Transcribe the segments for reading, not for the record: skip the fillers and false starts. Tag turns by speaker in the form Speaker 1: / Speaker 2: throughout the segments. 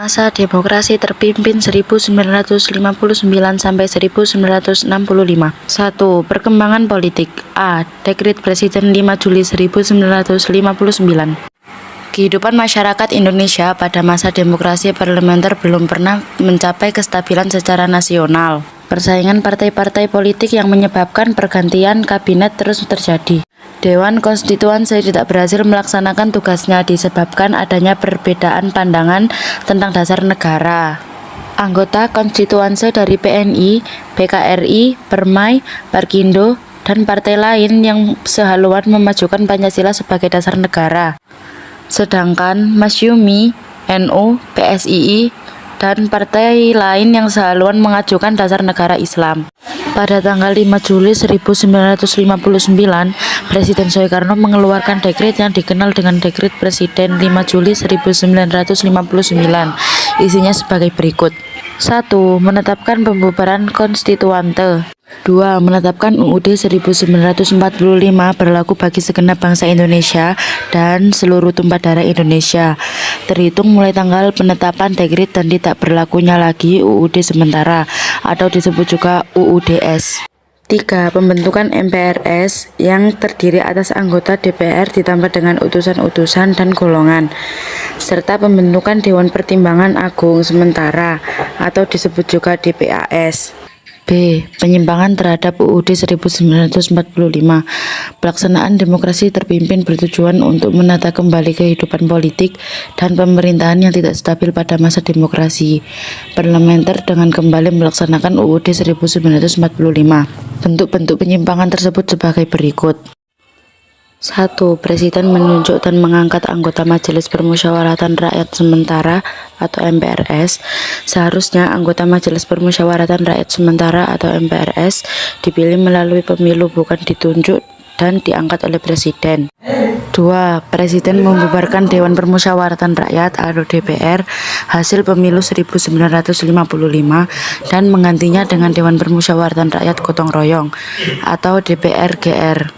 Speaker 1: Masa demokrasi terpimpin 1959 sampai 1965. 1. Perkembangan politik. A. Dekret Presiden 5 Juli 1959. Kehidupan masyarakat Indonesia pada masa demokrasi parlementer belum pernah mencapai kestabilan secara nasional. Persaingan partai-partai politik yang menyebabkan pergantian kabinet terus terjadi. Dewan Konstitusi tidak berhasil melaksanakan tugasnya disebabkan adanya perbedaan pandangan tentang dasar negara. Anggota konstitusi dari PNI, PKRI, Permai, Parkindo, dan partai lain yang sehaluan memajukan Pancasila sebagai dasar negara. Sedangkan Masyumi, NU, PSII, dan partai lain yang sehaluan mengajukan dasar negara Islam. Pada tanggal 5 Juli 1959, Presiden Soekarno mengeluarkan dekret yang dikenal dengan Dekret Presiden 5 Juli 1959. Isinya sebagai berikut. 1. Menetapkan pembubaran konstituante. 2. Menetapkan UUD 1945 berlaku bagi segenap bangsa Indonesia dan seluruh tumpah darah Indonesia, terhitung mulai tanggal penetapan dekret dan tidak berlakunya lagi UUD sementara atau disebut juga UUDS. 3. Pembentukan MPRS yang terdiri atas anggota DPR ditambah dengan utusan-utusan dan golongan, serta pembentukan Dewan Pertimbangan Agung sementara atau disebut juga DPAS. B. Penyimpangan terhadap UUD 1945. Pelaksanaan demokrasi terpimpin bertujuan untuk menata kembali kehidupan politik dan pemerintahan yang tidak stabil pada masa demokrasi parlementer dengan kembali melaksanakan UUD 1945. Bentuk-bentuk penyimpangan tersebut sebagai berikut. 1. Presiden menunjuk dan mengangkat anggota Majelis Permusyawaratan Rakyat Sementara atau MPRS. Seharusnya anggota Majelis Permusyawaratan Rakyat Sementara atau MPRS dipilih melalui pemilu, bukan ditunjuk dan diangkat oleh Presiden. 2. Presiden membubarkan Dewan Permusyawaratan Rakyat atau DPR hasil pemilu 1955 dan menggantinya dengan Dewan Permusyawaratan Rakyat Gotong Royong atau DPR-GR.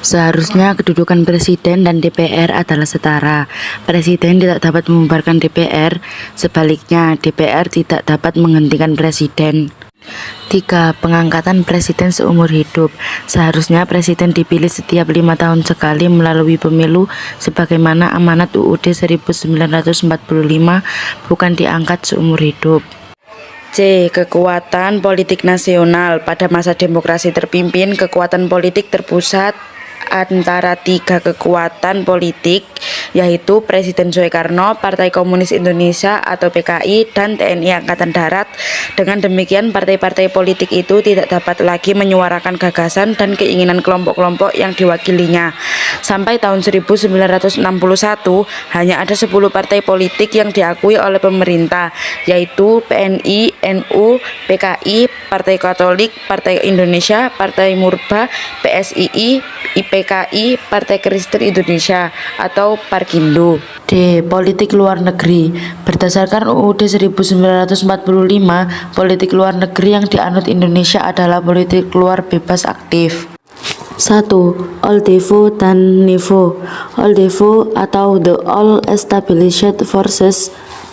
Speaker 1: Seharusnya kedudukan Presiden dan DPR adalah setara. Presiden tidak dapat membubarkan DPR, sebaliknya DPR tidak dapat menghentikan Presiden. 3. Pengangkatan Presiden seumur hidup. Seharusnya Presiden dipilih setiap 5 tahun sekali melalui pemilu sebagaimana amanat UUD 1945, bukan diangkat seumur hidup. C. Kekuatan politik nasional. Pada masa demokrasi terpimpin, kekuatan politik terpusat antara 3 kekuatan politik, yaitu Presiden Soekarno, Partai Komunis Indonesia atau PKI, dan TNI Angkatan Darat. Dengan demikian, partai-partai politik itu tidak dapat lagi menyuarakan gagasan dan keinginan kelompok-kelompok yang diwakilinya. Sampai tahun 1961, hanya ada 10 partai politik yang diakui oleh pemerintah, yaitu PNI, NU, PKI, Partai Katolik, Partai Indonesia, Partai Murba, PSII, IPKI, Partai Kristen Indonesia atau Parkindo. D. Politik luar negeri. Berdasarkan UUD 1945, politik luar negeri yang dianut Indonesia adalah politik luar bebas aktif. 1. All-Devo dan NEVO. All-Devo atau The All Established Forces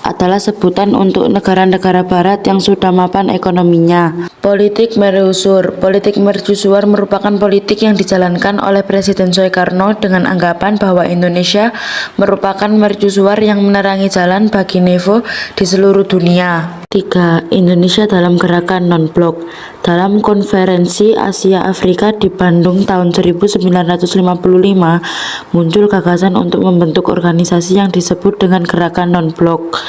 Speaker 1: adalah sebutan untuk negara-negara barat yang sudah mapan ekonominya. Politik mercusuar. Politik mercusuar merupakan politik yang dijalankan oleh Presiden Soekarno dengan anggapan bahwa Indonesia merupakan mercusuar yang menerangi jalan bagi NEVO di seluruh dunia. 3. Indonesia dalam gerakan non-blok. Dalam konferensi Asia Afrika di Bandung tahun 1955, muncul gagasan untuk membentuk organisasi yang disebut dengan gerakan non-blok.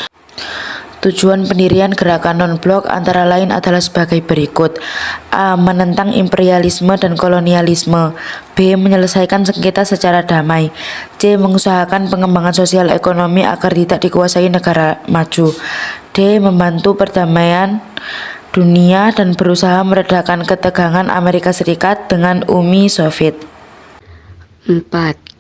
Speaker 1: Tujuan pendirian gerakan non-blok antara lain adalah sebagai berikut. A. Menentang imperialisme dan kolonialisme. B. Menyelesaikan sengketa secara damai. C. Mengusahakan pengembangan sosial ekonomi agar tidak dikuasai negara maju. D. Membantu perdamaian dunia dan berusaha meredakan ketegangan Amerika Serikat dengan Uni Soviet.
Speaker 2: 4.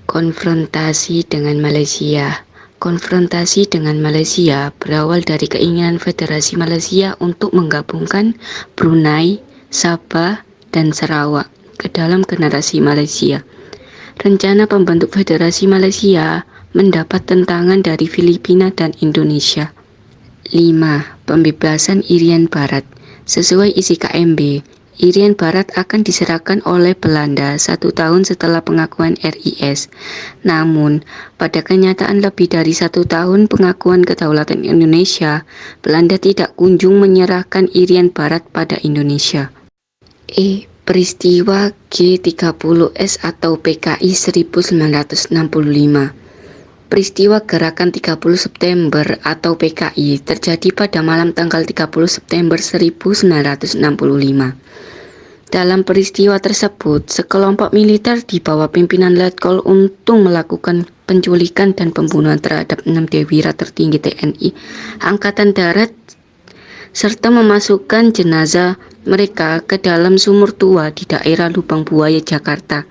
Speaker 2: Konfrontasi dengan Malaysia. Konfrontasi dengan Malaysia berawal dari keinginan Federasi Malaysia untuk menggabungkan Brunei, Sabah, dan Sarawak ke dalam Federasi Malaysia. Rencana pembentuk Federasi Malaysia mendapat tentangan dari Filipina dan Indonesia. 5. Pembebasan Irian Barat. Sesuai isi KMB, Irian Barat akan diserahkan oleh Belanda 1 tahun setelah pengakuan RIS. Namun, pada kenyataan lebih dari 1 tahun pengakuan kedaulatan Indonesia, Belanda tidak kunjung menyerahkan Irian Barat pada Indonesia. Peristiwa G30S atau PKI 1965. Peristiwa Gerakan 30 September atau PKI terjadi pada malam tanggal 30 September 1965. Dalam peristiwa tersebut, sekelompok militer di bawah pimpinan Letkol Untung melakukan penculikan dan pembunuhan terhadap 6 dewira tertinggi TNI Angkatan Darat serta memasukkan jenazah mereka ke dalam sumur tua di daerah Lubang Buaya, Jakarta.